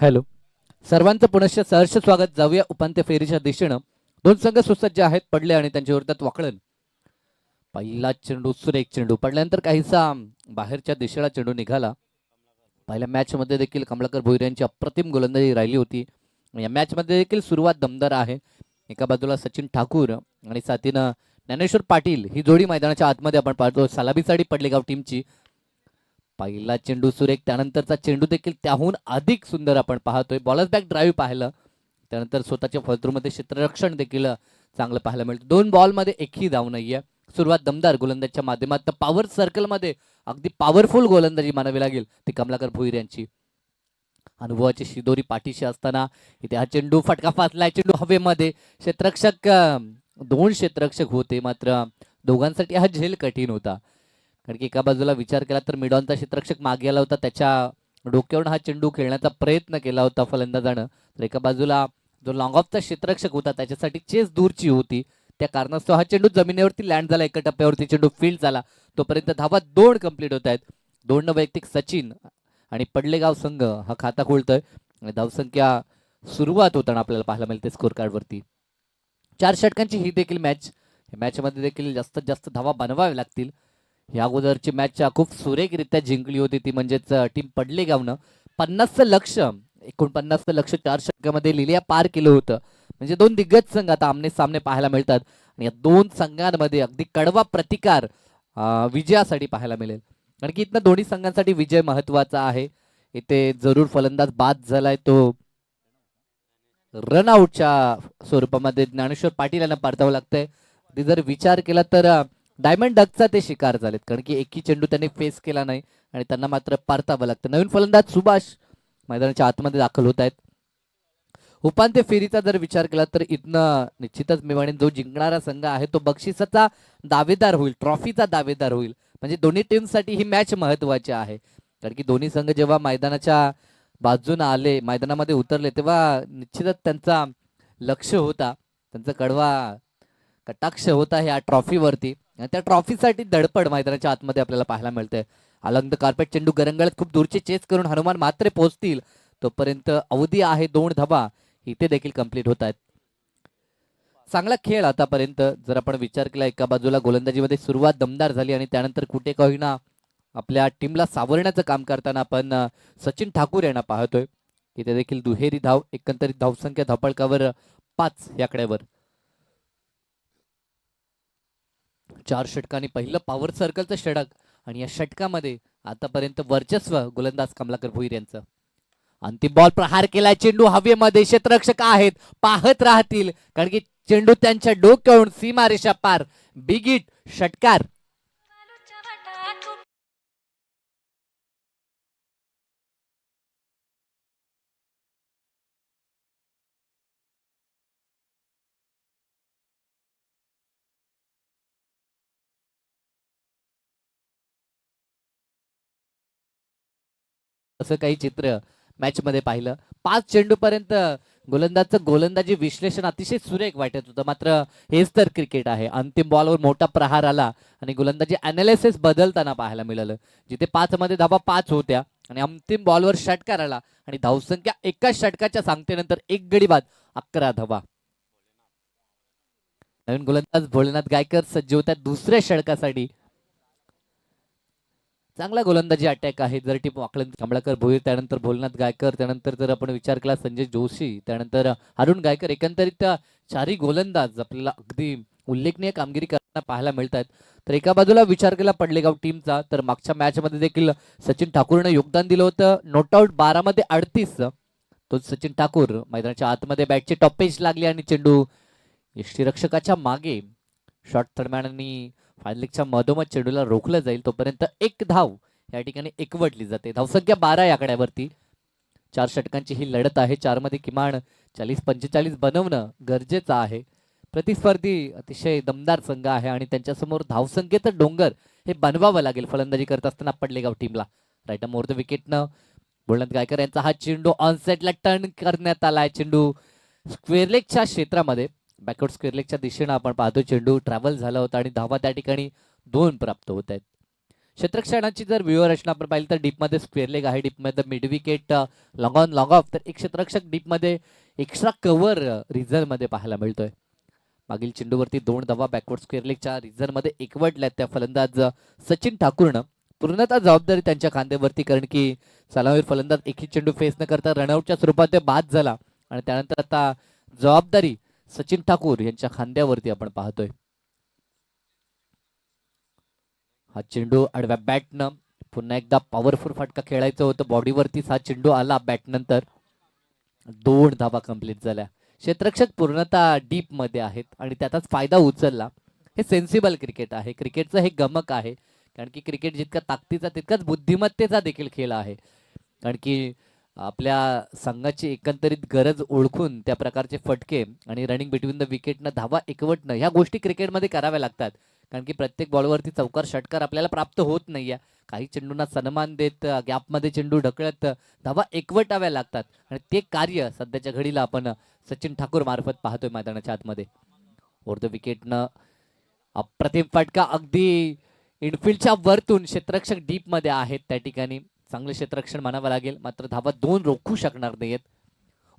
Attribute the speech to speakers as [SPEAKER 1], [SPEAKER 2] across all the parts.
[SPEAKER 1] Hello, सर्वांचं पुनश्च सहर्ष स्वागत. जाऊया उपांत्य फेरीच्या दिशेनं. दोन संघ सुसज्ज आहेत. पडले आणि त्यांच्या विरोधात वाकळण. पहिला चेंडू, सुरेख चेंडू पडल्यानंतर काहीसा बाहेरच्या दिशेला चेंडू निघाला. पहिल्या मॅच मध्ये देखील कमलाकर भोईर यांची अप्रतिम गोलंदाजी राहिली होती. या मॅच मध्ये देखील सुरुवात दमदार आहे. एका बाजूला सचिन ठाकूर आणि साथीनं ज्ञानेश्वर पाटील ही जोडी मैदानाच्या आतमध्ये आपण पाहतो. सालाबीसाडी पडलेगाव टीमची. पहिला चेंडू सुरेख, त्यानंतरचा चेंडू देखील त्याहून अधिक सुंदर आपण पाहतोय. बॉलर बॅक ड्राईव्ह पाहिलं, त्यानंतर स्वतःच्या फलतरूमध्ये क्षेत्ररक्षण देखील चांगलं पाहायला मिळतं. 2 बॉलमध्ये एकही धाव नाहीये. सुरुवात दमदार गोलंदाजीच्या माध्यमातून पॉवर सर्कलमध्ये अगदी पॉवरफुल गोलंदाजी मानावी लागेल ती कमलाकर भोईर यांची. अनुभवाची शिदोरी पाठीशी असताना इथे हा चेंडू फटका फासलाय. चेंडू हवेमध्ये. क्षेत्ररक्षक, 2 क्षेत्ररक्षक होते, मात्र दोघांसाठी हा झेल कठीण होता. कारण की एका बाजूला विचार केला तर मिडॉनचा क्षेत्ररक्षक मागे आला होता, त्याच्या डोक्यावरून हा चेंडू खेळण्याचा प्रयत्न केला होता फलंदाजानं. तर एका बाजूला जो लॉंग ऑफचा क्षेत्ररक्षक होता त्याच्यासाठी चेस दूरची होती. त्या कारणास्तव हा चेंडू जमिनीवरती लँड झाला. एका टप्प्यावरती चेंडू फील्ड झाला. तोपर्यंत धावा 2 कंप्लीट होत आहेत. 2 वैयक्तिक सचिन आणि पडलेगाव संघ हा खाता खोलतोय. धावसंख्या सुरुवात होताना आपल्याला पाहायला मिळते स्कोर कार्डवरती. 4 षटकांची ही देखील मॅच मध्ये देखील जास्तीत जास्त धावा बनवाव्या लागतील. या अगोदरची मॅच खूप सुरेखरित्या जिंकली होती ती म्हणजेच टीम पडलेगावनं 50चं लक्ष, 49चं लक्ष 4 षटकामध्ये लिलिया पार केलं होतं. म्हणजे 2 दिग्गज संघ आता आमने सामने पाहायला मिळतात आणि या 2 संघांमध्ये अगदी कडवा प्रतिकार विजयासाठी पाहायला मिळेल. कारण की इथनं दोन्ही संघांसाठी विजय महत्वाचा आहे. इथे जरूर फलंदाज बाद झालाय, तो रनआउटच्या स्वरूपामध्ये ज्ञानेश्वर पाटील यांना परतावं लागतंय. जर विचार केला तर डायमंड डकचा ते शिकार झालेत, कारण की एकही चेंडू त्यांनी फेस केला नाही आणि त्यांना मात्र परतावं लागतं. नवीन फलंदाज सुभाष मैदानाच्या आतमध्ये दाखल होत आहेत. उपांत्य फेरीचा जर विचार केला तर इथनं निश्चितच मी म्हणेन जो जिंकणारा संघ आहे तो बक्षिसाचा दावेदार होईल, ट्रॉफीचा दावेदार होईल. म्हणजे दोन्ही टीमसाठी ही मॅच महत्वाची आहे. कारण की दोन्ही संघ जेव्हा मैदानाच्या बाजूने आले, मैदानामध्ये उतरले, तेव्हा निश्चितच त्यांचा लक्ष होता, त्यांचा कडवा कटाक्ष होता ह्या ट्रॉफीवरती. त्या ट्रॉफीसाठी धडपड मैदानाच्या आतमध्ये आपल्याला पाहायला मिळते. अलंग द कार्पेट चेंडू गरंगळत खूप दूरचे चेस करून हनुमान मात्र पोहोचतील. तोपर्यंत अवधी आहे 2 धावा इथे देखील कंप्लीट होत आहेत. चांगला खेळ आतापर्यंत जर आपण विचार केला, एका बाजूला गोलंदाजीमध्ये सुरुवात दमदार झाली आणि त्यानंतर कुठे काही ना आपल्या टीमला सावरण्याचं काम करताना आपण सचिन ठाकूर यांना पाहतोय. इथे देखील दुहेरी धाव, एकंदरीत धावसंख्या धावपळकावर 5 या आकड्यावर. 4 षटकांनी पहिलं पॉवर सर्कलचं षटक आणि या षटकामध्ये आतापर्यंत वर्चस्व गोलंदाज कमलाकर भोईर यांचं. अंतिम बॉल प्रहार केलाय. चेंडू हवेमध्ये. क्षेत्ररक्षक आहेत, पाहत राहतील, कारण की चेंडू त्यांच्या डोक्यावरून सीमारेषा पार. बिग हिट, षटकार. असं काही चित्र मॅच मध्ये पाहिलं. 5 चेंडू पर्यंत गोलंदाजचं गोलंदाजी विश्लेषण अतिशय सुरेख वाटत होतं. मात्र हेच तर क्रिकेट आहे. अंतिम बॉलवर मोठा प्रहार आला आणि गोलंदाजी अनालिसिस बदलताना पाहायला मिळालं. जिथे 5 मध्ये धावा 5 होत्या आणि अंतिम बॉलवर षटकार आला आणि धावसंख्या एका षटकाच्या सांगतेनंतर 1 गडी बाद 11 धावा. नवीन गोलंदाज भोलेनाथ गायकर सज्ज होत्या दुसऱ्या षटकासाठी. चांगला गोलंदाजी अटॅक आहे. जर टीम वाकलन कमलाकर भोईर, त्यानंतर भोलेनाथ गायकर, त्यानंतर जर आपण विचार केला संजय जोशी, त्यानंतर अरुण गायकर, एकंदरीत 4ही गोलंदाज आपल्याला अगदी उल्लेखनीय कामगिरी करताना पाहायला मिळतात. तर एका बाजूला विचार केला पडलेगाव टीमचा, तर मागच्या मॅच मध्ये देखील सचिन ठाकूरने योगदान दिलं होतं. नॉट आउट 12 मध्ये 38. तो सचिन ठाकूर मैदानाच्या आतमध्ये बॅटची टॉपेज लागली आणि चेंडू यष्टीरक्षकाच्या मागे शॉट थर्डमॅननी फायनलिकच्या मधोमध चेंडूला रोखलं जाईल. तोपर्यंत 1 धाव या ठिकाणी एकवटली जाते. धावसंख्या 12 या आकड्यावरती. 4 षटकांची ही लढत आहे. 4 मध्ये किमान 40-45 बनवणं गरजेचं आहे. प्रतिस्पर्धी अतिशय दमदार संघ आहे आणि त्यांच्यासमोर धावसंख्येचं डोंगर हे बनवावं लागेल फलंदाजी करत असताना पडलेगाव टीमला. राईट मोर द विकेटनं भोलेनाथ गायकर यांचा हा चेंडू ऑनसेटला टर्न करण्यात आलाय. चेंडू स्क्वेअरलेगच्या क्षेत्रामध्ये, बॅकवर्ड स्क्वेअरलेगच्या दिशेनं आपण पाहतो चेंडू ट्रॅव्हल झाला होता आणि धावा त्या ठिकाणी 2 प्राप्त होत आहेत. क्षेत्ररक्षणाची जर व्यूहरचना आपण पाहिली तर डीपमध्ये स्क्वेअर लेग आहे, डीपमध्ये mid wicket, long on long off. तर एक क्षेत्ररक्षक डीपमध्ये एक्स्ट्रा कव्हर रिझर्व्हमध्ये पाहायला मिळतोय. मागील चेंडूवरती 2 धावा बॅकवर्ड स्क्वेअर लेगच्या रिझर्व्हमध्ये एकवटल्यात त्या फलंदाज सचिन ठाकूरनं. पूर्णतः जबाबदारी त्यांच्या खांद्यावरती, कारण की सलामीवीर फलंदाज एकही चेंडू फेस न करता रनआउटच्या स्वरूपात ते बाद झाला आणि त्यानंतर आता जबाबदारी सचिन ठाकूर यांच्या खांद्यावरती आपण पाहतोय. हा चेंडू आडव्या बॅटनं पुन्हा एकदा पॉवरफुल फटका खेळायचं होतं, बॉडीवरतीच हा चेंडू आला बॅट नंतर. 2 धावा कंप्लीट झाल्या. क्षेत्ररक्षक पूर्णतः डीप मध्ये आहेत आणि त्याचाच फायदा उचलला. हे सेन्सिबल क्रिकेट आहे, क्रिकेटचं हे गमक आहे, कारण की क्रिकेट जितका ताकदीचा तितकाच बुद्धिमत्तेचा देखील खेळ आहे. कारण की आपल्या संघाची एकंदरीत गरज ओळखून त्या प्रकारचे फटके आणि रनिंग बिटवीन द विकेटनं धावा एकवटणं ह्या गोष्टी क्रिकेटमध्ये कराव्या लागतात. कारण की प्रत्येक बॉलवरती चौकार षटकार आपल्याला प्राप्त होत नाहीये. काही चेंडूंना सन्मान देत गॅपमध्ये चेंडू ढकलत धावा एकवटाव्या लागतात आणि ते कार्य सध्याच्या घडीला आपण सचिन ठाकूर मार्फत पाहतोय मैदानाच्या आतमध्ये. ओव्हर द विकेटनं अप्रतिम फटका अगदी इनफिल्डच्या वरतून. क्षेत्ररक्षक डीप मध्ये आहेत त्या ठिकाणी, चांगलं क्षेत्ररक्षण म्हणावं लागेल, मात्र धावा 2 रोखू शकणार नाहीयेत.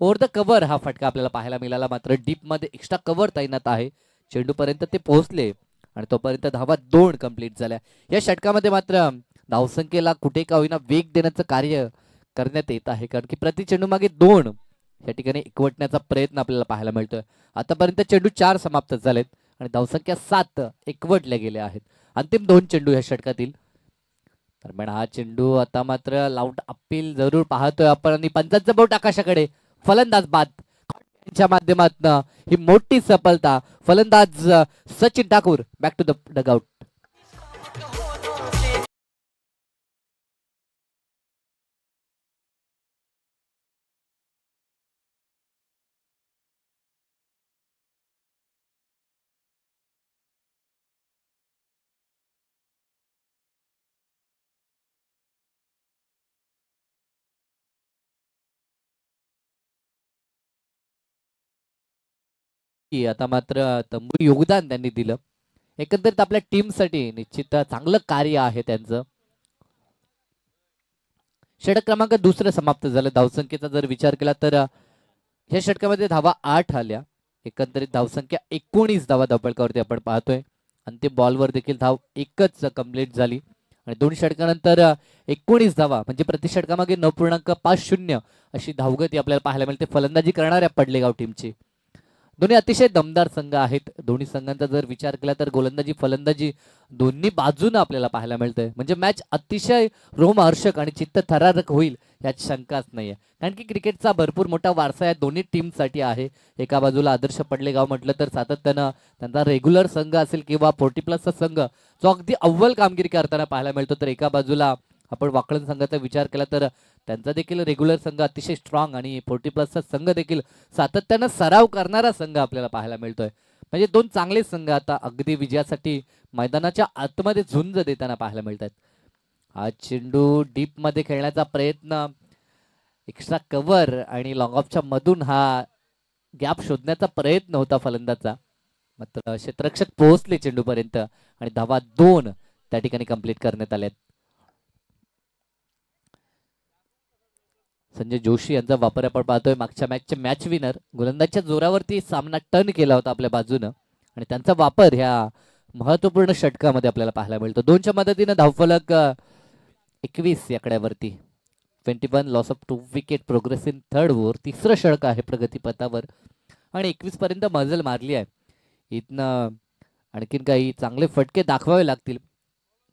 [SPEAKER 1] ओव्हर द कव्हर हा फटका आपल्याला पाहायला मिळाला, मात्र डीप मध्ये एक्स्ट्रा कव्हर तैनात आहे. चेंडूपर्यंत ते पोहोचले आणि तोपर्यंत धावा 2 कंप्लीट झाल्या. या षटकामध्ये मात्र धावसंख्येला कुठे का होईना वेग देण्याचं कार्य करण्यात येत आहे, कारण की प्रति चेंडू मागे 2 या ठिकाणी एकवटण्याचा प्रयत्न आपल्याला पाहायला मिळतोय. आतापर्यंत चेंडू 4 समाप्त झालेत आणि धावसंख्या 7 एकवटल्या गेल्या आहेत. अंतिम 2 चेंडू या षटकातील. दरम्यान हा चेंडू आता मात्र लाऊड अपील जरूर पाहतोय आपण आणि पंचांचा बोट आकाशाकडे. फलंदाज बाद यांच्या माध्यमातून ही मोठी सफलता. फलंदाज Sachin Thakur back to the dugout. आता मात्र तंबू योगदान त्यांनी दिलं. एकंदरीत आपल्या टीमसाठी निश्चित चांगलं कार्य आहे त्यांचं. षटक क्रमांक 2 समाप्त झालं. धावसंख्येचा जर विचार केला तर या षटकामध्ये धावा 8 आल्या. एकंदरीत धावसंख्या 19 धावा धावफलकावरती आपण पाहतोय. अंतिम बॉलवर देखील धाव एकच कंप्लीट झाली आणि 2 षटकानंतर 19 धावा म्हणजे प्रति षटकामागे 9.50 अशी धावगती आपल्याला पाहायला मिळते फलंदाजी करणाऱ्या पडलेगाव टीमची. दोन्ही अतिशय दमदार संघ आहेत. दोन्ही संघांचा जर विचार केला तर गोलंदाजी फलंदाजी दोन्ही बाजूने आपल्याला पाहायला मिळतंय. म्हणजे मॅच अतिशय रोमहर्षक आणि चित्त थरारक होईल यात शंकाच नाहीये, कारण की क्रिकेटचा भरपूर मोठा वारसा या दोन्ही टीमसाठी आहे. एका बाजूला आदर्श पडलेगाव म्हटलं तर सातत्यानं त्यांचा रेग्युलर संघ असेल किंवा 40+ संघ जो अगदी अव्वल कामगिरी करताना पाहायला मिळतो, तर एका बाजूला आपण वाकळण संघाचा विचार केला तर त्यांचा देखील रेग्युलर संघ अतिशय स्ट्रॉंग आणि 40+ संघ देखील सातत्यानं सराव करणारा संघ आपल्याला पाहायला मिळतोय. म्हणजे 2 चांगले संघ आता अगदी विजयासाठी मैदानाच्या आतमध्ये झुंज देताना पाहायला मिळतात. हा चेंडू डीप मध्ये खेळण्याचा प्रयत्न, एक्स्ट्रा कव्हर आणि लॉंग ऑफच्या मधून हा गॅप शोधण्याचा प्रयत्न होता फलंदाजचा, मात्र क्षेत्ररक्षक पोहोचले चेंडूपर्यंत आणि धावा 2 त्या ठिकाणी कंप्लीट करण्यात आल्यात. संजय जोशी यांचा वापर आपण पाहतोय. मागच्या मॅचचे मॅच विनर गोलंदाजच्या जोरावरती सामना टर्न केला होता आपल्या बाजूनं आणि त्यांचा वापर ह्या महत्वपूर्ण षटकामध्ये आपल्याला पाहायला मिळतो. 2च्या मदतीनं धावफलक 21 या कड्यावरती. 21 loss of 2 wicket, progress in third over. 3रं षटक आहे प्रगतीपथावर आणि 21 पर्यंत मजल मारली आहे. इथनं आणखीन काही चांगले फटके दाखवावे लागतील.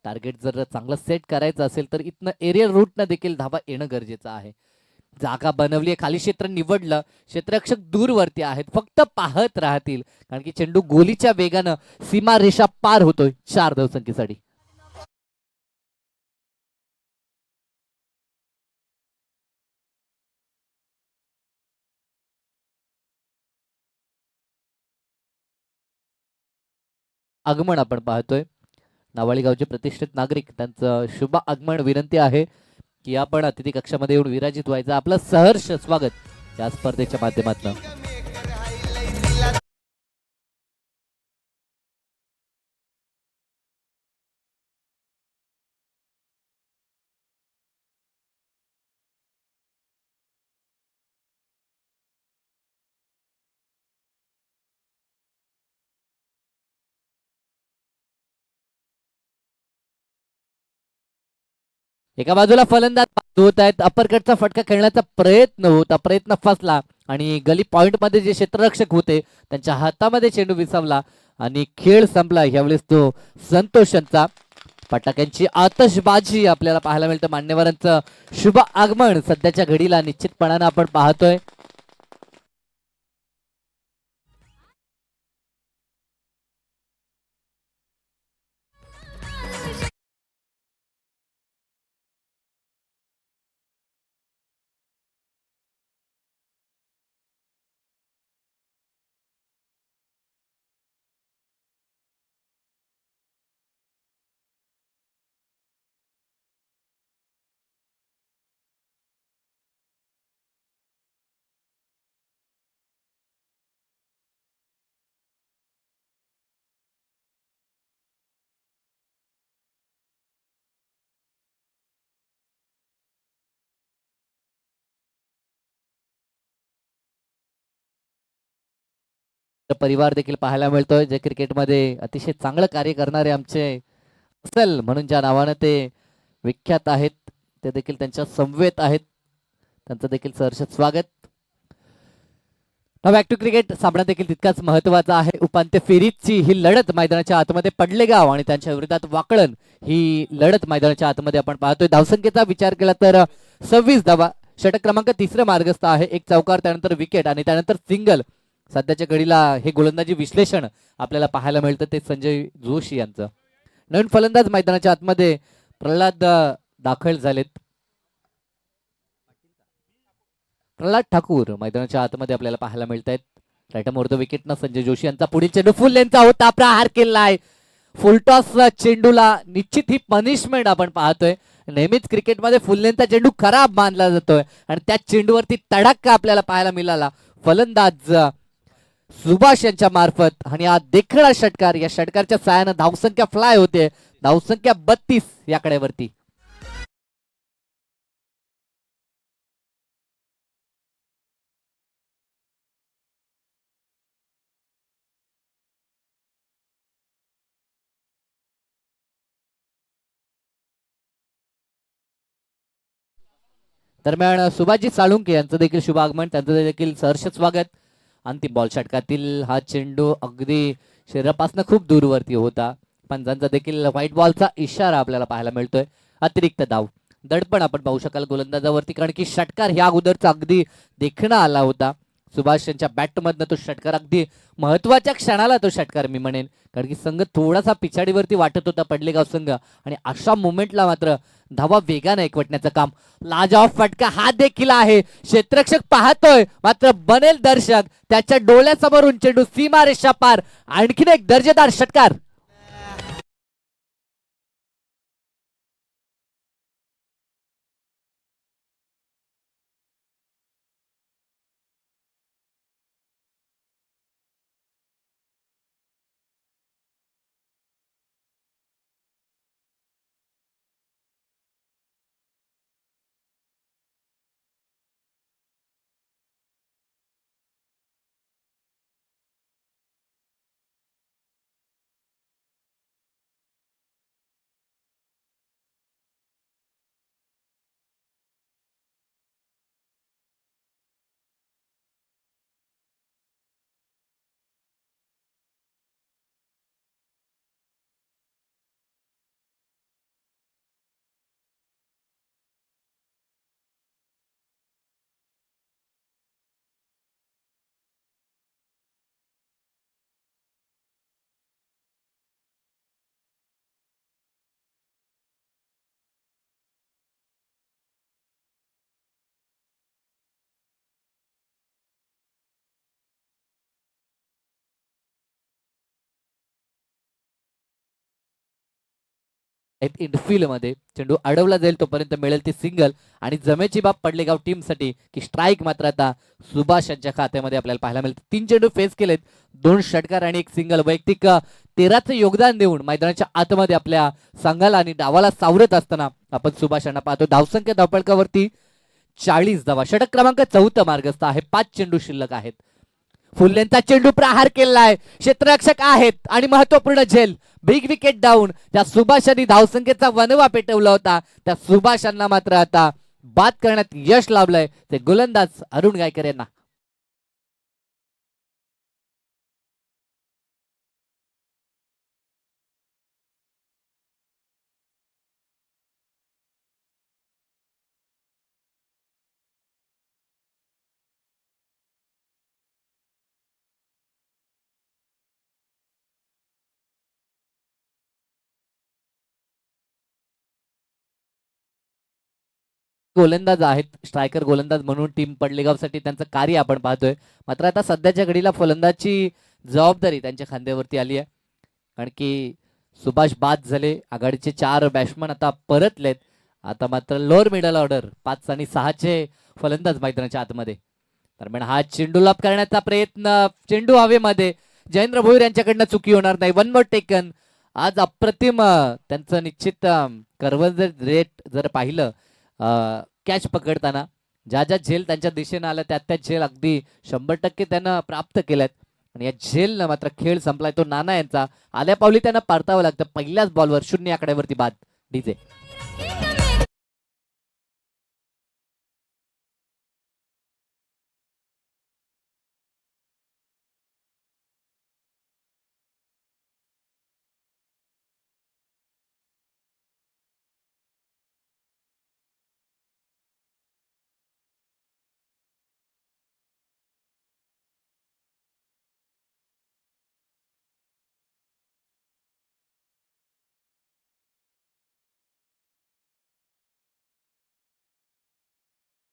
[SPEAKER 1] टार्गेट जर चांगलं सेट करायचं असेल तर इथनं एरियल रूटनं देखील धावा येणं गरजेचं आहे. जागा बनवली आहे, खाली क्षेत्र निवडलं, क्षेत्ररक्षक दूरवरती आहेत, फक्त पाहत राहतील, कारण की चेंडू गोलीच्या वेगानं सीमा रेषा पार होतोय 4 धावसंख्येसाठी. आगमन आपण पाहतोय. नावाळी गावचे प्रतिष्ठित नागरिक त्यांचं शुभ आगमन. विनंती आहे की आपण अतिथी कक्षामध्ये येऊन विराजित व्हायचं. आपलं सहर्ष स्वागत या स्पर्धेच्या माध्यमातून. एका बाजूला फलंदाज होत आहेत, अपरकटचा फटका खेळण्याचा प्रयत्न फसला आणि गली पॉइंट मध्ये जे क्षेत्ररक्षक होते त्यांच्या हातामध्ये चेंडू विसावला आणि खेळ संपला. यावेळेस तो संतोष यांचा फटाक्यांची आतषबाजी आपल्याला पाहायला मिळतं. मान्यवरांचं शुभ आगमन सध्याच्या घडीला निश्चितपणानं आपण पाहतोय. परिवार देखील पाहायला मिळतोय जे क्रिकेटमध्ये अतिशय चांगलं कार्य करणारे आमचे असल म्हणून ज्या नावानं ते विख्यात आहेत ते देखील त्यांच्या समवेत आहेत. त्यांचं देखील सहर्ष स्वागत. बॅक टू क्रिकेट सामना देखील तितकाच महत्वाचा आहे. उपांत्य फेरीची ही लढत मैदानाच्या आतमध्ये पडलेगाव आणि त्यांच्या विरोधात वाकळण ही लढत मैदानाच्या आतमध्ये आपण पाहतोय. धावसंख्येचा विचार केला तर 26 धावा. षटक क्रमांक 3 मार्गस्थ आहे. एक चौकार, त्यानंतर विकेट आणि त्यानंतर सिंगल. सध्याच्या घडीला हे गोलंदाजी विश्लेषण आपल्याला पाहायला मिळतं ते संजय जोशी यांचं. नवीन फलंदाज मैदानाच्या आतमध्ये प्रल्हाद दाखल झालेत. प्रल्हाद ठाकूर मैदानाच्या आतमध्ये आपल्याला पाहायला मिळत आहेत. राईट मोर द विकेटनं संजय जोशी यांचा पुढील चेंडू फुल लेनचा होता, प्रहार केलाय. फुलटॉस चेंडूला निश्चित ही पनिशमेंट आपण पाहतोय. नेहमीच क्रिकेटमध्ये फुल लेनचा चेंडू खराब मानला जातोय आणि त्या चेंडूवरती तडाखा आपल्याला पाहायला मिळाला फलंदाज सुभाष यांच्या मार्फत आणि हा देखणा षटकार. या षटकारच्या साहाय्यानं धावसंख्या फ्लाय होते. धावसंख्या 32 या कडेवरती. दरम्यान सुभाषजी साळुंके यांचं देखील शुभ आगमन, त्यांचं देखील सहर्ष स्वागत. अंतिम बॉल षटकातील हा चेंडू अगदी शरीरापासून खूप दूरवरती होता. पंजांचा देखील व्हाईट बॉलचा इशारा आपल्याला पाहायला मिळतोय. अतिरिक्त धाव दडपण आपण पाहू शकाल गोलंदाजावरती, कारण की षटकार ह्या अगोदरचा अगदी देखणा आला होता. सुभाष यांच्या बॅटमधनं तो षटकार अगदी महत्वाच्या क्षणाला तो षटकार मी म्हणेन, कारण की संघ थोडासा पिछाडीवरती वाटत होता पडलेगाव संघ आणि अशा मोमेंटला मात्र धावा वेगाने एकवटण्याचं काम. लाजवाब फटका हा देखील आहे. क्षेत्ररक्षक पाहतोय मात्र बनेल दर्शक त्याच्या डोळ्यासमोरून चेंडू सीमारेषा पार. आणखीन एक दर्जेदार षटकार. इनफिल्ड मध्ये चेंडू अडवला जाईल तोपर्यंत मिळेल ती सिंगल आणि जमेची बाब पडलेगाव टीमसाठी की स्ट्राईक मात्र आता सुभाष यांच्या खात्यामध्ये आपल्याला पाहायला मिळते. 3 चेंडू फेस केलेत, 2 षटकार आणि 1 सिंगल. वैयक्तिक 13चं योगदान देऊन मैदानाच्या आतमध्ये आपल्या संघाला आणि डावाला सावरत असताना आपण सुभाष यांना पाहतो. धावसंख्या धावपळकावरती 40 धावा. षटक क्रमांक 4 मार्गस्थ आहे. 5 चेंडू शिल्लक आहेत. फुल्लेंचा चेंडू प्रहार केलाय, क्षेत्ररक्षक आहेत आणि महत्वपूर्ण झेल, बिग विकेट डाऊन. त्या सुभाषांनी धावसंख्येचा वनवा पेटवला होता, त्या सुभाषांना मात्र आता बाद करण्यात यश लाभलंय ते गोलंदाज अरुण गायकर यांना. गोलंदाज आहेत, स्ट्रायकर गोलंदाज म्हणून टीम पडलेगावसाठी त्यांचं कार्य आपण पाहतोय. मात्र आता सध्याच्या घडीला फलंदाजची जबाबदारी त्यांच्या खांद्यावरती आली आहे, कारण की सुभाष बाद झाले. आघाडीचे 4 बॅट्समन आता परतलेत. आता मात्र लोअर मिडल ऑर्डर 5 आणि 6चे फलंदाज मैदानाच्या आतमध्ये. दरम्यान हा चेंडू लाभ करण्याचा प्रयत्न, चेंडू हवेमध्ये, जयेंद्र भोईर यांच्याकडनं चुकी होणार नाही. One more taken. आज अप्रतिम त्यांचं निश्चित कर्वजर रेट जर पाहिलं कॅच पकडताना, ज्या ज्या झेल त्यांच्या दिशेने आल्या त्या झेल अगदी 100% त्यांना प्राप्त केल्यात. आणि या झेलनं मात्र खेळ संपलाय तो नाना यांचा. आल्या पावली त्यांना परतावं लागतं. पहिल्याच बॉलवर 0 आकड्यावरती बाद. डीजे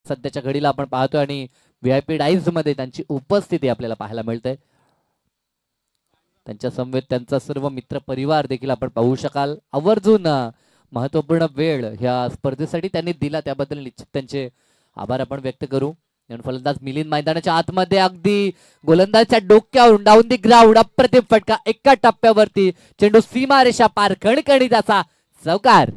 [SPEAKER 1] सध्याच्या घडीला आपण पाहतोय आणि व्हीआयपी डाईव्ह मध्ये त्यांची उपस्थिती आपल्याला पाहायला मिळते. त्यांच्या समवेत त्यांचा सर्व मित्र परिवार देखील आपण पाहू शकाल. आवर्जून महत्वपूर्ण वेळ ह्या स्पर्धेसाठी त्यांनी दिला, त्याबद्दल निश्चित त्यांचे आभार आपण व्यक्त करू. फलंदाज मिलिंद मैदानाच्या आतमध्ये, अगदी गोलंदाजच्या डोक्यावरून डाऊन दी ग्राउंड अप्रतिम फटका. एका टप्प्यावरती चेंडू सीमारेषा पार, कणकणीत असा चौकार.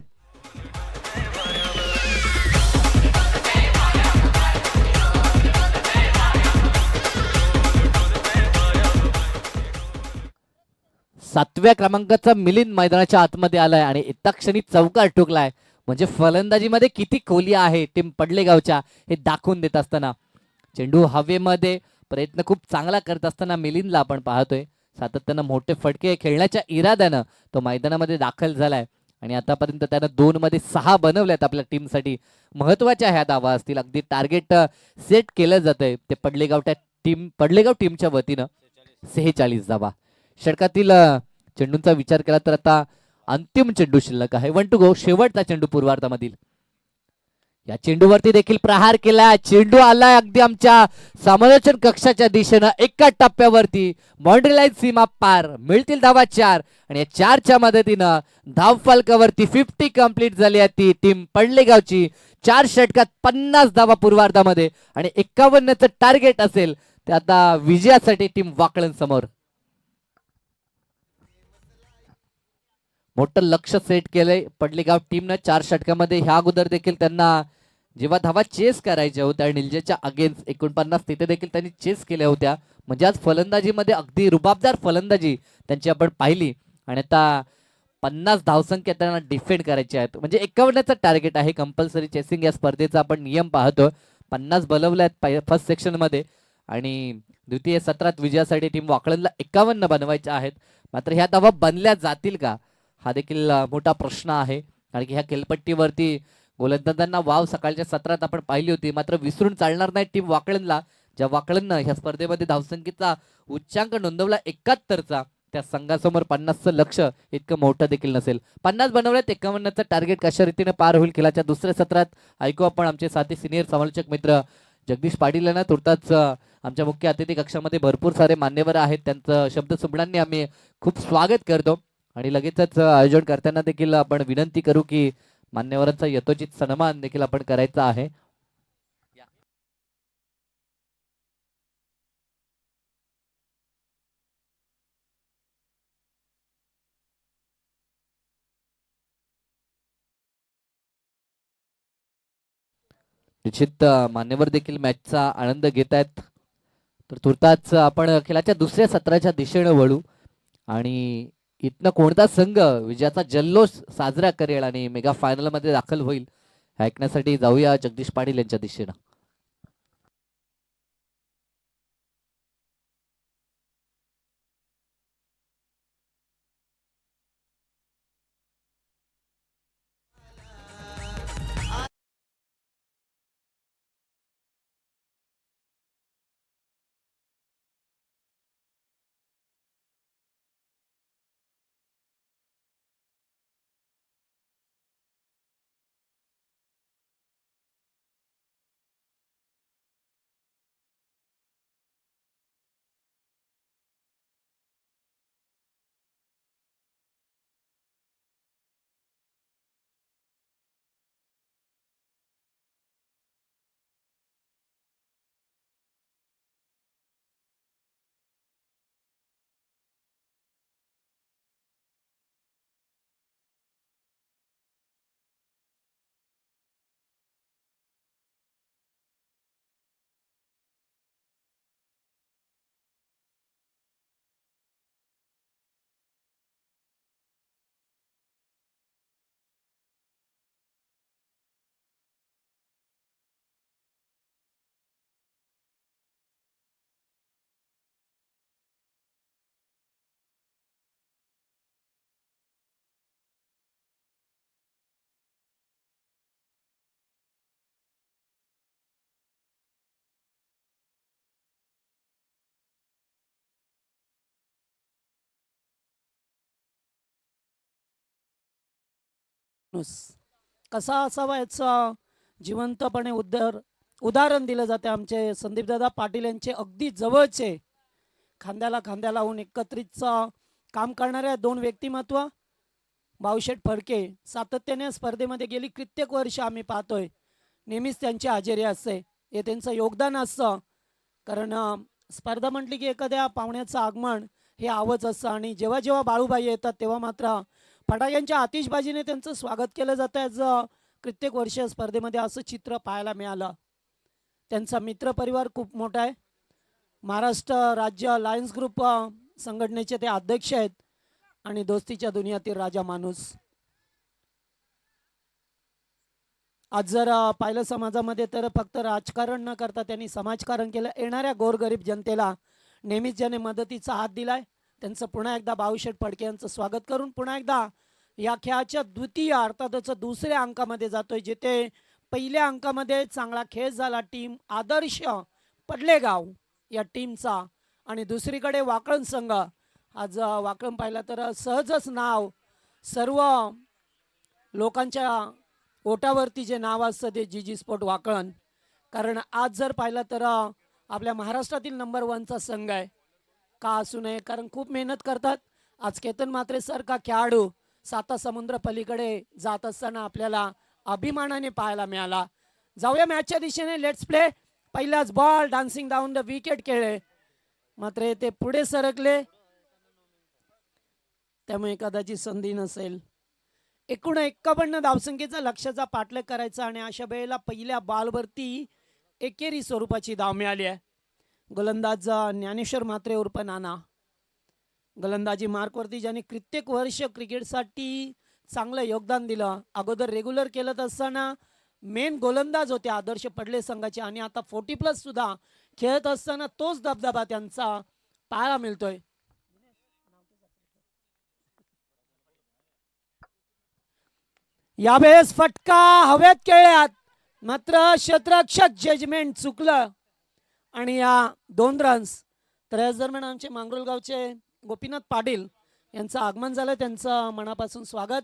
[SPEAKER 1] 7व्या क्रमांकाचा मिलिंद मैदानाच्या आतमध्ये आलाय आणि एका क्षणी चौकार ठोकलाय. म्हणजे फलंदाजीमध्ये किती खोली आहे टीम पडलेगावच्या हे दाखवून देत असताना चेंडू हवेमध्ये प्रयत्न खूप चांगला करत असताना मिलिंदला आपण पाहतोय. सातत्यानं मोठे फटके खेळण्याच्या इराद्यानं तो मैदानामध्ये दाखल झालाय आणि आतापर्यंत त्यानं 2 मध्ये 6 बनवल्यात आपल्या टीमसाठी. महत्वाच्या ह्या धावा असतील. अगदी टार्गेट सेट केलं जातंय ते पडलेगाव टीमच्या वतीनं. 46 धावा. षटकातील चेंडूंचा विचार केला तर आता अंतिम चेंडू शिल्लक आहे. 1 टू गो. शेवटचा चेंडू पूर्वार्धामधील. या चेंडूवरती देखील प्रहार केला. चेंडू आलाय अगदी आमच्या समालोचन कक्षाच्या दिशेनं. एका टप्प्यावरती बाउंड्री लाईन सीमा पार. मिळतील धावा 4 आणि या 4च्या मदतीनं धाव फलकावरती 50 कंप्लीट झाली आहे ती टीम पडलेगावची. 4 षटकात 50 धावा पूर्वार्धामध्ये आणि 51चं टार्गेट असेल ते आता विजयासाठी टीम वाकळण समोर. मोठं लक्ष सेट केलंय पडलेगाव टीमनं 4 षटकामध्ये. ह्या अगोदर देखील त्यांना जेव्हा धावा चेस करायच्या होत्या निलजेच्या अगेन्स्ट 49 तिथे देखील त्यांनी चेस केल्या होत्या. म्हणजे आज फलंदाजीमध्ये अगदी रुबाबदार फलंदाजी त्यांची आपण पाहिली आणि आता 50 धावसंख्या त्यांना डिफेंड करायचे आहेत. म्हणजे 51चं टार्गेट आहे. कंपल्सरी चेसिंग या स्पर्धेचा आपण नियम पाहतो. 50 बनवले आहेत फर्स्ट सेक्शन मध्ये आणि द्वितीय सत्रात विजयासाठी टीम वाकळणला 51 बनवायच्या आहेत. मात्र ह्या धावा बनल्या जातील का हा देखील मोठा प्रश्न आहे. कारण की ह्या खेळपट्टीवरती गोलंदाजांना वाव सकाळच्या सत्रात आपण पाहिली होती. मात्र विसरून चालणार नाही टीम वाकळणला. ज्या वाकळणनं ह्या स्पर्धेमध्ये धावसंख्येचा उच्चांक नोंदवला 71चा, त्या संघासमोर 50चं लक्ष इतकं मोठं देखील नसेल. 50 बनवल्यात. 51चं टार्गेट कशा रीतीने पार होईल खेळाच्या दुसऱ्या सत्रात ऐकू आपण आमचे साथी सिनियर समालोचक मित्र जगदीश पाटील यांना. तुर्ताच आमच्या मुख्य अतिथी कक्षामध्ये भरपूर सारे मान्यवर आहेत. त्यांचं शब्द सुमणांनी आम्ही खूप स्वागत करतो आणि लगेचच आयोजन करताना देखील आपण विनंती करू की मान्यवरांचा यथोचित सन्मान देखील आपण करायचा आहे. निश्चित मान्यवर देखील मॅचचा आनंद घेत आहेत. तर तुर्तास आपण खेळाच्या दुसऱ्या सत्राच्या दिशेनं वळू आणि इथनं कोणता संघ विजयाचा जल्लोष साजरा करेल आणि मेगा फायनल मध्ये दाखल होईल हे ऐकण्यासाठी जाऊया जगदीश पाटील यांच्या दिशेनं.
[SPEAKER 2] कसा असावा याचं जिवंतपणे उदाहरण दिलं जाते. आमचे संदीपदादा पाटील यांचे अगदी जवळचे, खांद्याला खांद्या लावून एकत्रित काम करणाऱ्या दोन व्यक्तिमत्व. भाऊशेठ फडके सातत्याने स्पर्धेमध्ये गेली कित्येक वर्ष आम्ही पाहतोय, नेहमीच त्यांची हजेरी असते, हे त्यांचं योगदान असतं. कारण स्पर्धा म्हटली की एखाद्या पाहुण्याचं आगमन हे आवच असतं आणि जेव्हा जेव्हा बाळूबाई येतात तेव्हा मात्र फटाक्यांच्या आतिषबाजीने त्यांचं स्वागत केलं जातं. आज कित्येक वर्ष स्पर्धेमध्ये असं चित्र पाहायला मिळालं. त्यांचा मित्रपरिवार खूप मोठा आहे. महाराष्ट्र राज्य लायन्स ग्रुप संघटनेचे ते अध्यक्ष आहेत आणि दोस्तीच्या दुनियातील राजा माणूस. आज जर पाहिलं समाजामध्ये तर फक्त राजकारण न करता त्यांनी समाजकारण केलं. येणाऱ्या गोरगरीब जनतेला नेहमीच ज्याने मदतीचा हात दिलाय त्यांचं पुन्हा एकदा भाऊशेठ फडके यांचं स्वागत करून पुन्हा एकदा या खेळाच्या द्वितीय अर्थातच दुसऱ्या अंकामध्ये जातोय, जिथे पहिल्या अंकामध्ये चांगला खेळ झाला टीम आदर्श पडलेगाव या टीमचा आणि दुसरीकडे वाकळण संघ. आज वाकळण पाहिलं तर सहजच नाव सर्व लोकांच्या ओटावरती जे नाव असतं ते जी स्पोर्ट वाकळण. कारण आज जर पाहिलं तर आपल्या महाराष्ट्रातील नंबर 1चा संघ आहे. का असू नये, कारण खूप मेहनत करतात. आज केतन म्हात्रे सारखा खेळाडू साता समुद्र पलीकडे जात असताना आपल्याला अभिमानाने पाहायला मिळाला. जाऊया मॅचच्या दिशेने, लेट्स प्ले. पहिलाच ball dancing down the wicket खेळले, मात्र ते पुढे सरकले, त्यामुळे कदाचित संधी नसेल. एकूण 51 धावसंख्येचा लक्ष्याचा पाठलाग करायचा आणि अशा वेळेला पहिल्या बॉलवरती एकेरी स्वरूपाची धाव मिळाली आहे. गोलंदाज ज्ञानेश्वर म्हात्रे उर्फ नाना. गोलंदाजी मार्कवरती ज्याने कित्येक वर्ष क्रिकेटसाठी चांगलं योगदान दिलं. अगोदर रेग्युलर केलं असताना मेन गोलंदाज होते आदर्श पडले संघाचे आणि आता 40+ सुद्धा खेळत असताना तोच दबदबा त्यांचा पाहायला मिळतोय. यावेळेस फटका हवेत खेळल्यात, मात्र क्षेत्ररक्षक जजमेंट चुकलं आणि या 2 रन्स. तर याच दरम्यान आमचे मांगरोळगावचे गोपीनाथ पाटील यांचं आगमन झालं, त्यांचं मनापासून स्वागत.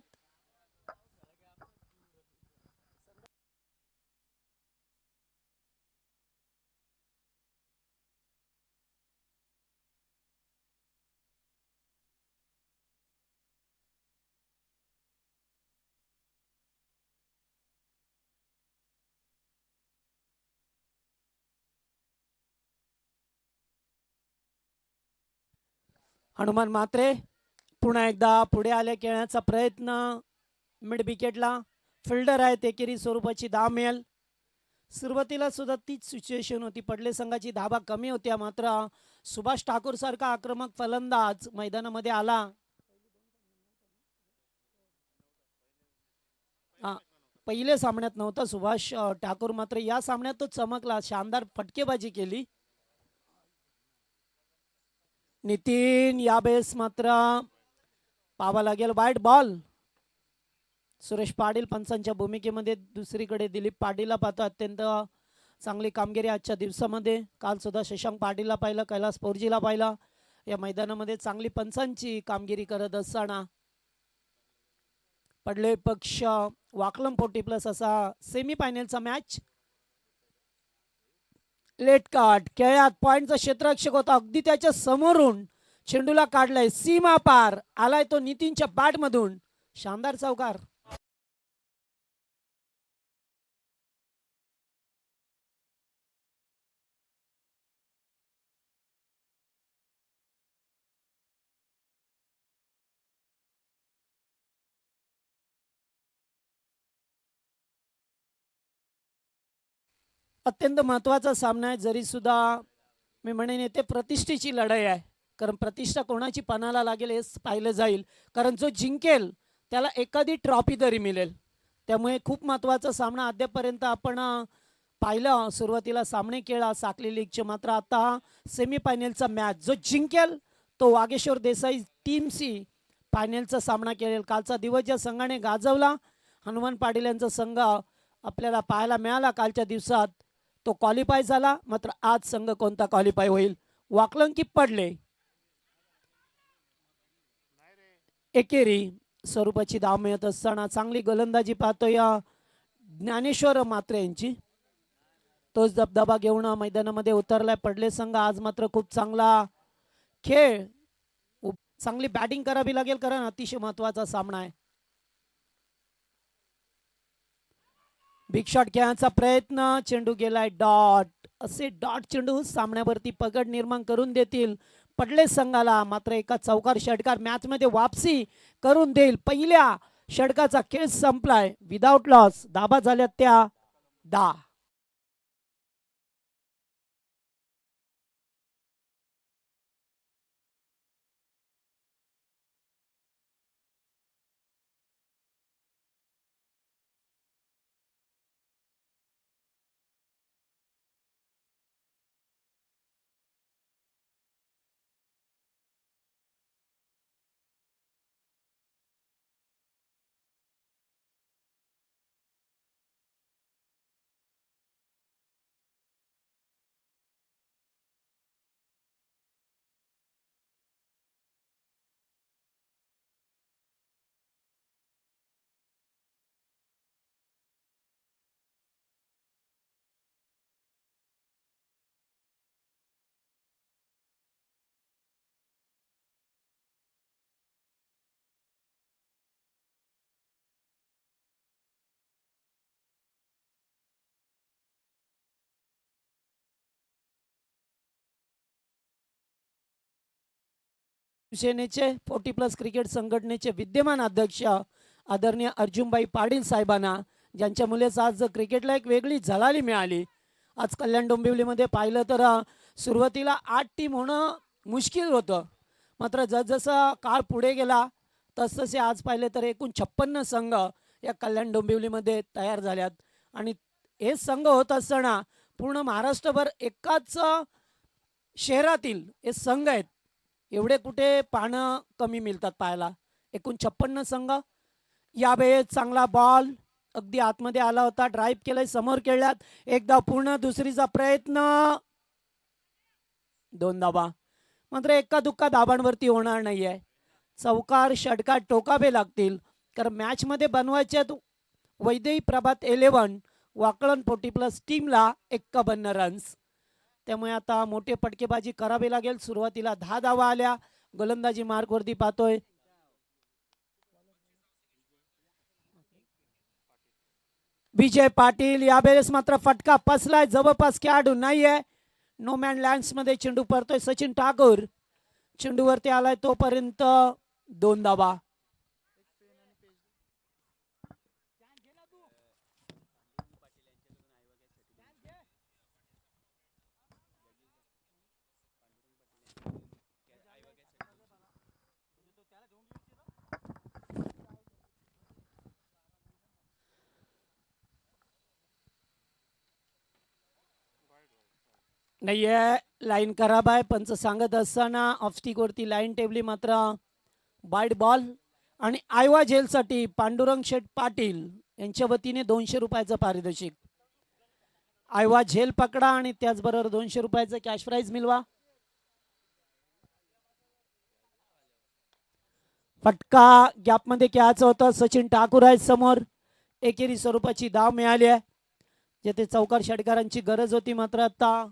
[SPEAKER 2] हनुमान म्हात्रे पुन्हा एकदा पुढे आले, खेळण्याचा प्रयत्न. मिड विकेटला फिल्डर आहेत, एकेरी स्वरूपाची धाव मिळेल. सुरुवातीला सुद्धा तीच सिच्युएशन होती. पडले संघाची धाबा कमी होत्या, मात्र सुभाष ठाकूर सारखा आक्रमक फलंदाज मैदानामध्ये आला. पहिले सामन्यात नव्हता सुभाष ठाकूर, मात्र या सामन्यात तो चमकला, शानदार फटकेबाजी केली. नितीन या बेस मात्र पाहावा लागेल वाईट बॉल. सुरेश पाटील पंचांच्या भूमिकेमध्ये, दुसरीकडे दिलीप पाटीलला पाहतो. अत्यंत चांगली कामगिरी आजच्या दिवसामध्ये. काल सुद्धा शशांक पाटीलला पाहिलं, कैलास पोरजीला पाहिलं या मैदानामध्ये चांगली पंचांची कामगिरी करत असताना. पडले पक्ष वाकलम 40+ असा सेमीफायनलचा मॅच. लेट कार्ड खेळात पॉइंटचा क्षेत्ररक्षक होता, अगदी त्याच्या समोरून चेंडूला काढलाय, सीमा पार आलाय तो नितीनच्या बॅट मधून. शानदार चौकार. अत्यंत महत्त्वाचा सामना आहे. जरी सुद्धा मी म्हणेन येथे प्रतिष्ठेची लढाई आहे, कारण प्रतिष्ठा कोणाची पणाला लागेल हे पाहिलं जाईल, कारण जो जिंकेल त्याला एखादी ट्रॉफी तरी मिळेल. त्यामुळे खूप महत्त्वाचा सामना. अद्यापर्यंत आपण पाहिलं, सुरुवातीला सामने खेळा साखली लीगचे, मात्र आता सेमीफायनलचा मॅच. जो जिंकेल तो वागेश्वर देसाई टीमशी फायनलचा सामना खेळेल. कालचा दिवस ज्या संघाने गाजवला, हनुमान पाटील यांचा संघ आपल्याला पाहायला मिळाला कालच्या दिवसात, तो क्वालिफाय झाला. मात्र आज संघ कोणता क्वालिफाय होईल. वाकलन की पडले. एकेरी स्वरूपाची धाव मिळत असताना चांगली गोलंदाजी पाहतो या ज्ञानेश्वर मात्रे यांची. तोच दबदबा घेऊन मैदानामध्ये उतरलाय पडले संघ. आज मात्र खूप चांगला खेळ, चांगली बॅटिंग करावी लागेल, कारण अतिशय महत्वाचा सामना आहे. बिग शॉट खेळण्याचा प्रयत्न, चेंडू गेलाय डॉट. असे डॉट चेंडू सामन्यावरती पकड निर्माण करून देतील पडले संघाला. मात्र एका चौकार षटकार मॅच मध्ये वापसी करून देईल. पहिल्या षटकाचा खेळ संपलाय. विदाउट लॉस धाबा झाल्या त्या 10. शिवसेनेचे 40+ क्रिकेट संघटनेचे विद्यमान अध्यक्ष आदरणीय अर्जुनभाई पाटील साहेबांना, ज्यांच्यामुळेच आज क्रिकेटला एक वेगळी झळाळी मिळाली. आज कल्याण डोंबिवलीमध्ये पाहिलं तर सुरुवातीला 8 टीम होणं मुश्किल होतं, मात्र जसजसा काळ पुढे गेला तसतसे आज पाहिले तर एकूण 56 संघ या कल्याण डोंबिवलीमध्ये तयार झाल्यात. आणि हे संघ होत असताना पूर्ण महाराष्ट्रभर एकाच शहरातील हे संघ आहेत. एवढे कुठे पानं कमी मिळतात पाहायला. एकूण 56 संघ. यावेळेस चांगला बॉल अगदी आतमध्ये आला होता, ड्राईव्ह केलंय, समोर खेळल्यात. एकदा पूर्ण, दुसरीचा प्रयत्न, 2 धाबा. मात्र एका दुक्का धाबांवरती होणार नाहीये. चौकार षटकार टोकावे लागतील, कारण मॅच मध्ये बनवायचे वैदेही प्रभात 11 वाकळण 40+ टीमला 51 रन्स. त्यामुळे आता मोठे फटकेबाजी करावी लागेल. सुरुवातीला 10 धावा आल्या. गोलंदाजी मार्कवरती पाहतोय विजय पाटील. यावेळेस मात्र फटका फसलाय, जवळपास खेळाडू नाहीये. नो मॅन लँड्स मध्ये चेंडू पडतोय. सचिन ठाकूर चेंडूवरती आलाय, तोपर्यंत 2 धावा. नाहीये, लाईन खराब आहे. पंच सांगत असताना ऑफस्टिक वरती लाईन टेबली मात्र वाईड बॉल आणि आयवा जेलसाठी पांडुरंग शेठ पाटील यांच्या वतीने 200 रुपयाचं पारितोषिक. आयवा झेल पकडा आणि त्याचबरोबर 200 रुपयाचं कॅश प्राइज मिळवा. फटका गॅपमध्ये खेळायचं होतं. सचिन ठाकूर आहेत समोर. एकेरी स्वरूपाची धाव मिळाली आहे, जेथे चौकार षटकारांची गरज होती. मात्र आता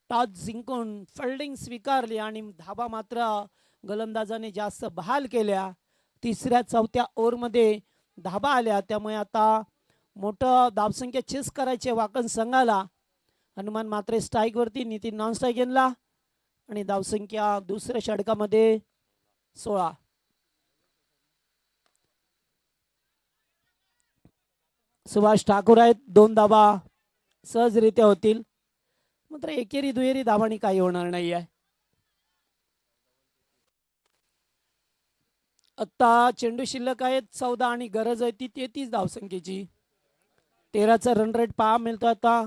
[SPEAKER 2] टॉस जिंकून फिल्डिंग स्वीकारली आणि धाबा मात्र गोलंदाजाने जास्त बहाल केल्या. तिसऱ्या चौथ्या ओव्हरमध्ये धाबा आल्या, त्यामुळे आता मोठं धावसंख्या चेस करायचे वाकण संघाला. हनुमान मात्र स्ट्राईक वरती, नितीन नॉन स्ट्राईक गेनला आणि धावसंख्या दुसऱ्या षटकामध्ये 16. सुभाष ठाकूर आहेत. 2 धाबा सहजरित्या होतील, मात्र एकेरी दुहेरी धावांनी काही होणार नाही आहे. आता चेंडू शिल्लक आहेत 14 आणि गरज आहे ती 33 धावसंख्येची. 13चा रन रेट पहा मिळतो आता.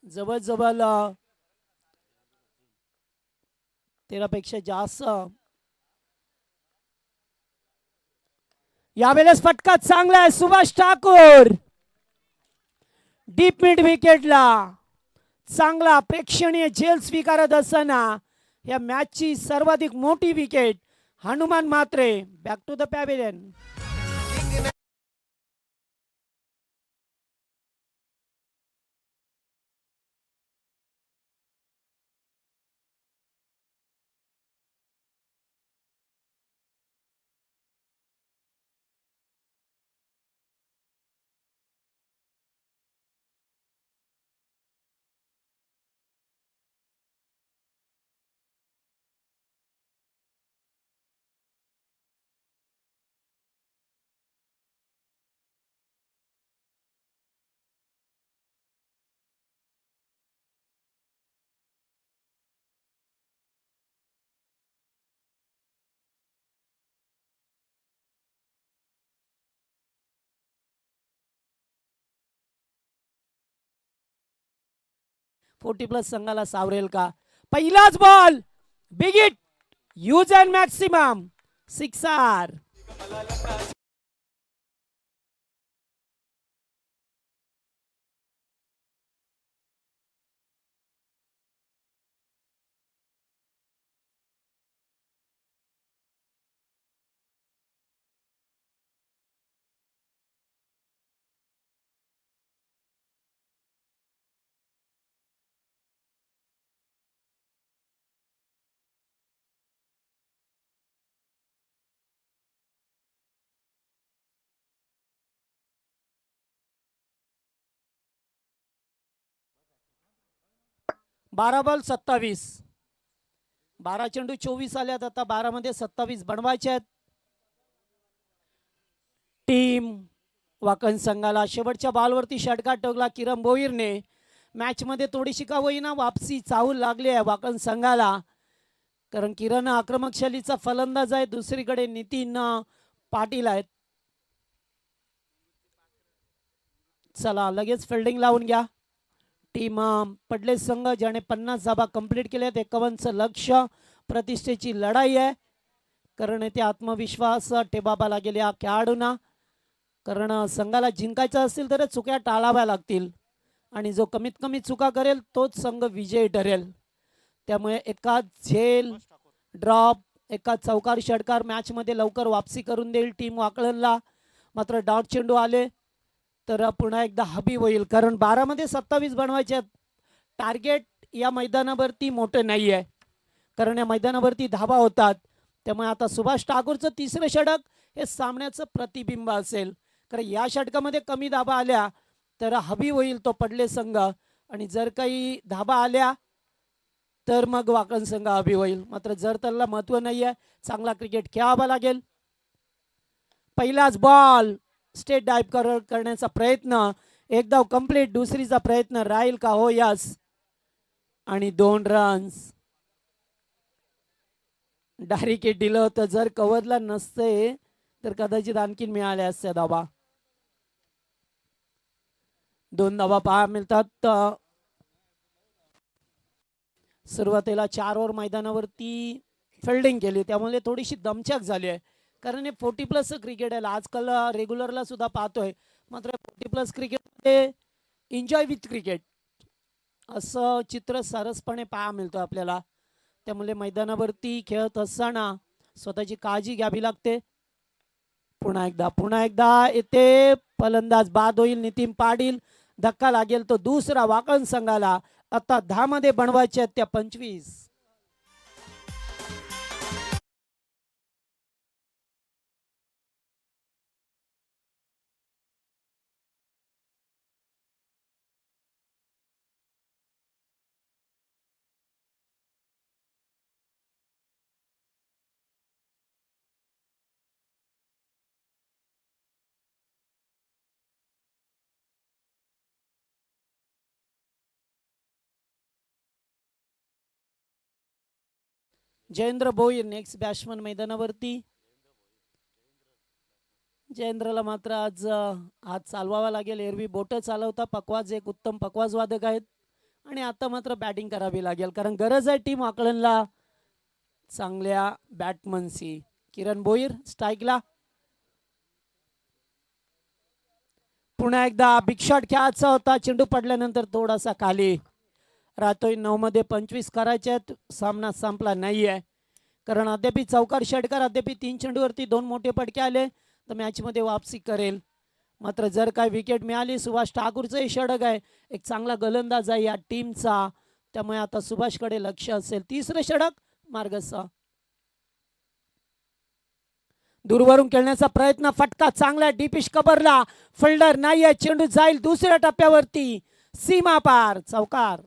[SPEAKER 2] जवळजवळ 13 पेक्षा जास्त. यावेळेस फटका चांगला आहे. सुभाष ठाकूर डीप मिड विकेटला चांगला प्रेक्षणीय झेल स्वीकारत असताना या मॅचची सर्वाधिक मोठी wicket Hanuman Mhatre. Back to the pavilion. +40 संघाला सावरेल का? पहिलाच ball big hit, huge and maximum sixer. बारा बॉल 27. 12 चेंडू 24 आल्यात. आता 12 मध्ये 27 बनवायचे आहेत. टीम वाकण संघाला शेवटच्या बॉलवरती षटकार टोकला किरण भोईरने. मॅच मध्ये थोडीशी का होईना वापसी चाहूल लागली आहे वाकण संघाला, कारण किरण आक्रमक शैलीचा फलंदाज आहे. दुसरीकडे नितीन पाटील आहेत. चला लगेच फिल्डिंग लावून घ्या. टीम पडले संघ ज्याने 50 धाबा कंप्लीट केल्यात. 51चं लक्ष्य. प्रतिष्ठेची लढाई आहे, कारण येथे आत्मविश्वास टेबाबाला गेले या खेळाडूंना. कारण संघाला जिंकायचं असेल तर चुक्या टाळाव्या लागतील आणि जो कमीत कमी चुका करेल तोच संघ विजयी ठरेल. त्यामुळे एका झेल ड्रॉप, एका चौकार षटकार मॅच मध्ये लवकर वापसी करून देईल टीम वाकळणला. मात्र डॉट चेंडू आले तर पुन्हा एकदा हबी होईल, कारण 12 मध्ये 27 बनवायचे. टार्गेट या मैदानावरती मोठं नाही आहे, कारण या मैदानावरती धाबा होतात. त्यामुळे आता सुभाष ठाकूरचं तिसरं षटक हे सामन्याचं प्रतिबिंब असेल, कारण या षटकामध्ये कमी धाबा आल्या तर हबी होईल तो पडले संघ, आणि जर काही धाबा आल्या तर मग वाकण संघ हबी होईल. मात्र जर त्याला महत्व नाही आहे, चांगला क्रिकेट खेळावा लागेल. पहिलाच बॉल स्टेट डाईव्ह करण्याचा प्रयत्न, एकदा कंप्लीट. दुसरीचा प्रयत्न राहील का? हो यस. आणि 2 रन्स. डायरेक्ट हिट दिलं होतं. जर कव्हरला नसते तर कदाचित आणखीन मिळाले असते धाबा. 2 धाबा पाहा मिळतात. सुरुवातीला 4 ओव्हर मैदानावरती फिल्डिंग केली, त्यामुळे थोडीशी दमछाक झाली आहे. कारण हे 40+ क्रिकेट आहे. आजकाल रेग्युलरला सुद्धा पाहतोय, मात्र 40+ क्रिकेटमध्ये एन्जॉय विथ क्रिकेट असं चित्र सरसपणे पाहा मिळतं आपल्याला. त्यामुळे मैदानावरती खेळत असताना स्वतःची काळजी घ्यावी लागते. पुन्हा एकदा येथे फलंदाज बाद होईल. नितीन पाटील धक्का लागेल तो दुसरा वाकण संघाला. आता 10 मध्ये बनवायचे आहेत त्या 25. जयेंद्र भोईर नेक्स्ट बॅट्समन मैदानावरती. जयेंद्रला मात्र आज हात चालवावा लागेल. एरवी बोट चालवता पकवाज एक उत्तम पकवाज वादक आहेत, आणि आता मात्र बॅटिंग करावी लागेल, कारण गरज आहे टीम आकलनला चांगल्या बॅटमनची. किरण भोईर स्ट्राईकला. पुन्हा एकदा बिग शॉट खेळायचा होता. चेंडू पडल्यानंतर थोडासा खाली राहतोय. 9 मध्ये 25 करायचे आहेत. सामना संपला नाहीये, कारण अद्याप चौकार षटकार अद्याप 3 चेंडूवरती 2 मोठे फटके आले तर मॅच मध्ये वापसी करेल. मात्र जर काय विकेट मिळाली, सुभाष ठाकूरचंही षटक आहे, एक चांगला गोलंदाज आहे या टीमचा, त्यामुळे आता सुभाषकडे लक्ष असेल. तिसरं षटक मार्गस्थ. दूरवरून खेळण्याचा प्रयत्न, फटका चांगला डीपिश कबरला. फिल्डर नाहीये, चेंडू जाईल दुसऱ्या टप्प्यावरती, सीमा पार, चौकार.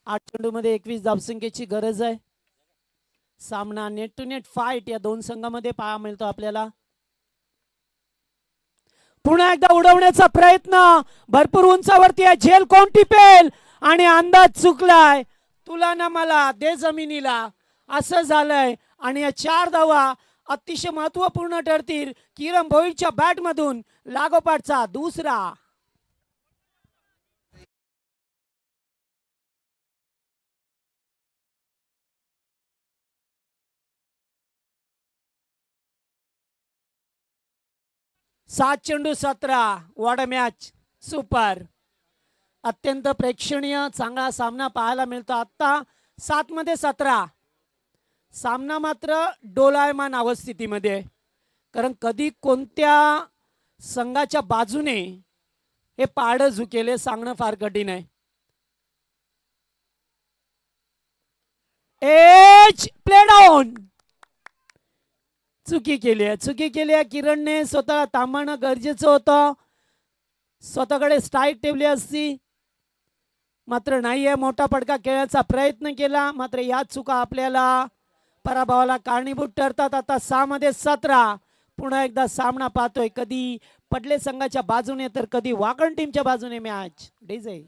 [SPEAKER 2] आठ चेंडूमध्ये 21 धावसंख्येची गरज आहे. सामना नेट टू नेट फाईट या दोन संघामध्ये पाहायला मिळतो आपल्याला. पुन्हा एकदा उडवण्याचा प्रयत्न, भरपूर उंचावरती आहे, झेल कोण टिपेल, आणि अंदाज चुकलाय. तुला ना मला दे जमिनीला असं झालंय, आणि या 4 धावा अतिशय महत्वपूर्ण ठरतील. किरण भोईरच्या बॅट मधून लागोपाठचा दुसरा. सात चेंडू 17. What a match, super. अत्यंत प्रेक्षणीय चांगला सामना पाहायला मिळतो. आता 7 मध्ये 17. सामना मात्र डोलायमान अवस्थितीमध्ये, कारण कधी कोणत्या संघाच्या बाजूने हे पारडं झुकेल हे सांगणं फार कठीण आहे. Edge play down. चुकी केली आहे किरणने. स्वतः थांबणं गरजेचं होतं, स्वतःकडे स्ट्राईक ठेवली असती, मात्र नाहीये. मोठा फटका खेळण्याचा प्रयत्न केला, मात्र या चुका आपल्याला पराभवाला कारणीभूत ठरतात. आता 6 मध्ये 17. पुन्हा एकदा सामना पाहतोय, कधी पडले संघाच्या बाजूने तर कधी वाकण टीमच्या बाजूने match. DJ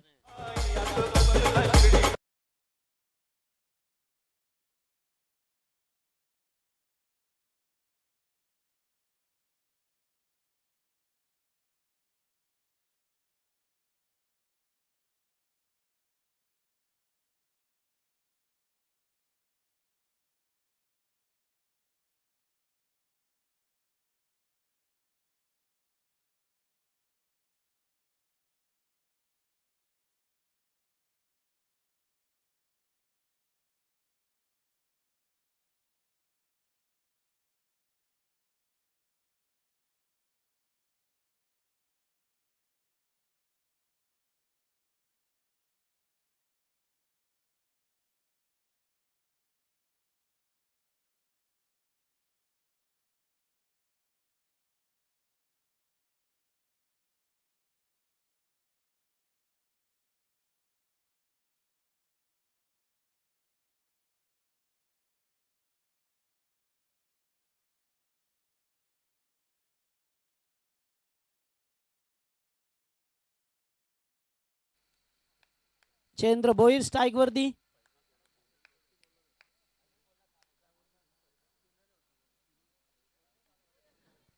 [SPEAKER 2] Jayendra Bhoir strike वरती.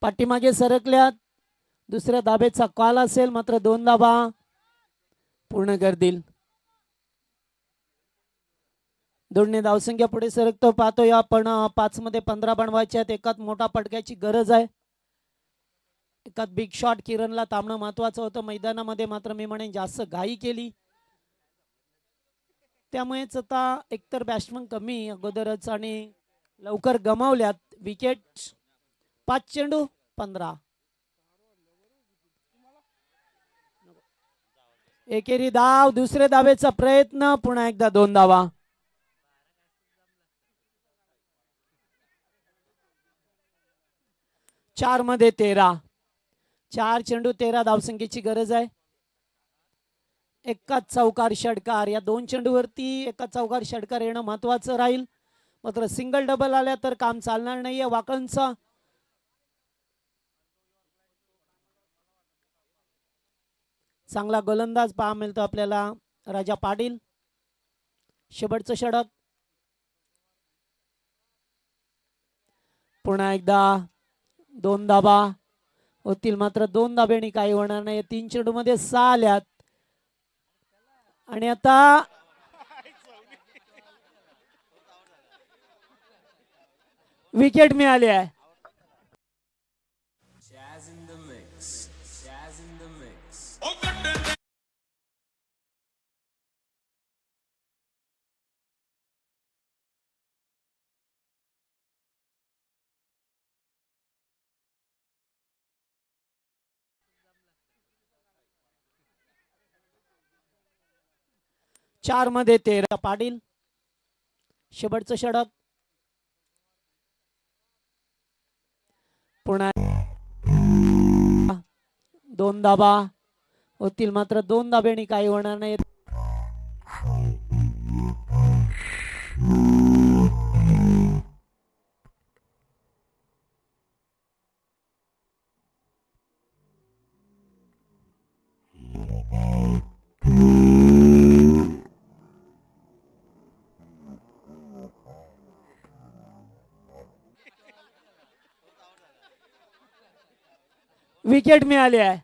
[SPEAKER 2] पाठीमागे सरकल्यात. दुसऱ्या धाब्याचा कॉल असेल मात्र 2 धाबा पूर्ण करतील. दोन्ही धावसंख्या पुढे सरकतो पाहतोय आपण. 5 मध्ये 15 बनवायचे आहेत. एकात मोठा पटक्याची गरज आहे. एकात बिग शॉट किरणला थांबणं महत्वाचं होतं. मैदानामध्ये मात्र मी म्हणेन जास्त घाई केली, त्यामुळेच आता एकतर बॅट्समन कमी अगोदरच आणि लवकर गमावल्यात विकेट. 5 चेंडू 15. एकेरी धाव. दुसरे धावेचा प्रयत्न. पुन्हा एकदा 2 धावा. 4 मध्ये 13. 4 चेंडू 13 धावसंख्येची गरज आहे. एकाच चौकार षटकार. या 2 चेंडूवरती एकाच चौकार षटकार येणं महत्वाचं राहील. मात्र सिंगल डबल आल्या तर काम चालणार नाहीये वाकणचं. चांगला गोलंदाज पहा मिळतो आपल्याला राजा पाटील. शेवटचं षटक. पुन्हा एकदा 2 धाबा होतील मात्र 2 धाब्यांनी काही होणार नाही. 3 चेंडू मध्ये 6 आल्यात आणि आता विकेट मिळाली आहे. चार मध्ये 13. पाटील. शेवटचं षटक. पुन्हा 2 धाबा होतील मात्र 2 धाब्यांनी काही होणार नाही. विकेट मिळाली आहे.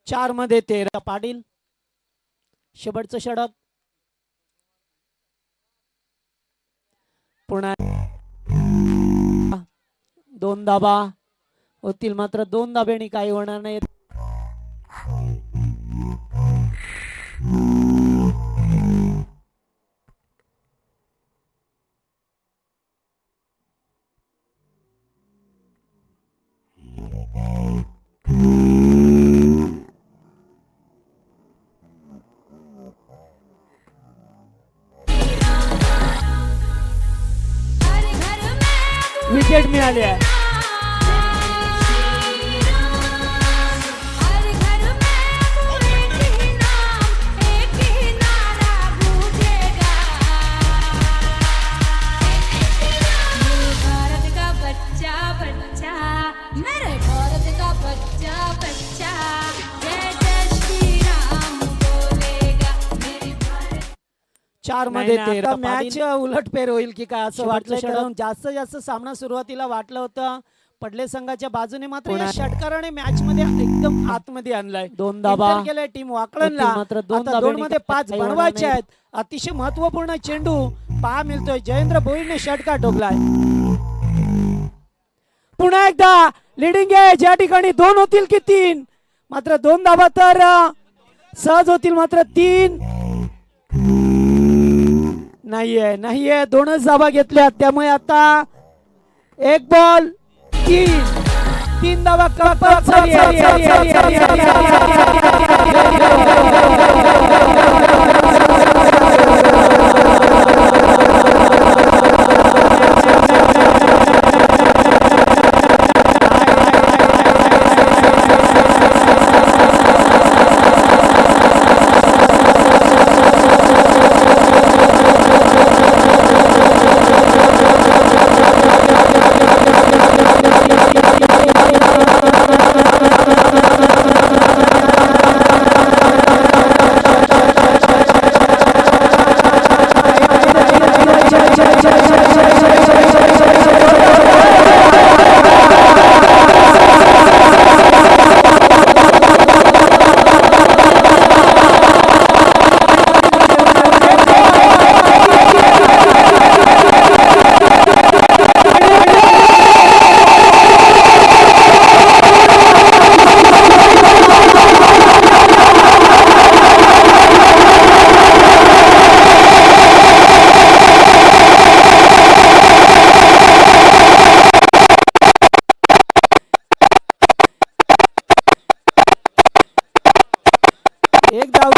[SPEAKER 2] चार मध्ये 13. पाटील. शेवटचं षटक. पुन्हा 2 धाबा होतील मात्र 2 धाब्यांनी काही होणार नाही. विकेट मिळाली आहे. चार मध्ये 13. मॅच उलटफेर होईल की काय असं वाटलं. जास्त जास्त सामना सुरुवातीला वाटलं होतं पडले संघाच्या बाजूने मात्र या षटकाराने मॅच मध्ये एकदम आतमध्ये आणलाय. 2 धाबा केलाय टीम वाकळणला. मात्र 2 मध्ये 5 बनवायचे आहेत. अतिशय महत्वपूर्ण चेंडू पहा मिळतोय. जयेंद्र भोईरने षटकार ठोकलाय. पुन्हा एकदा लिडिंग एज. या ठिकाणी 2 होतील की 3. मात्र 2 धाबा तर सहज होतील मात्र 3 नाहीये. 2च धाबा घेतल्या त्यामुळे आता 1 बॉल 3 धाबा कंपल्सरी.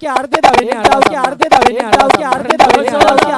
[SPEAKER 2] की अर्धे धावेने अर्धे धावेने अर्धे धावेने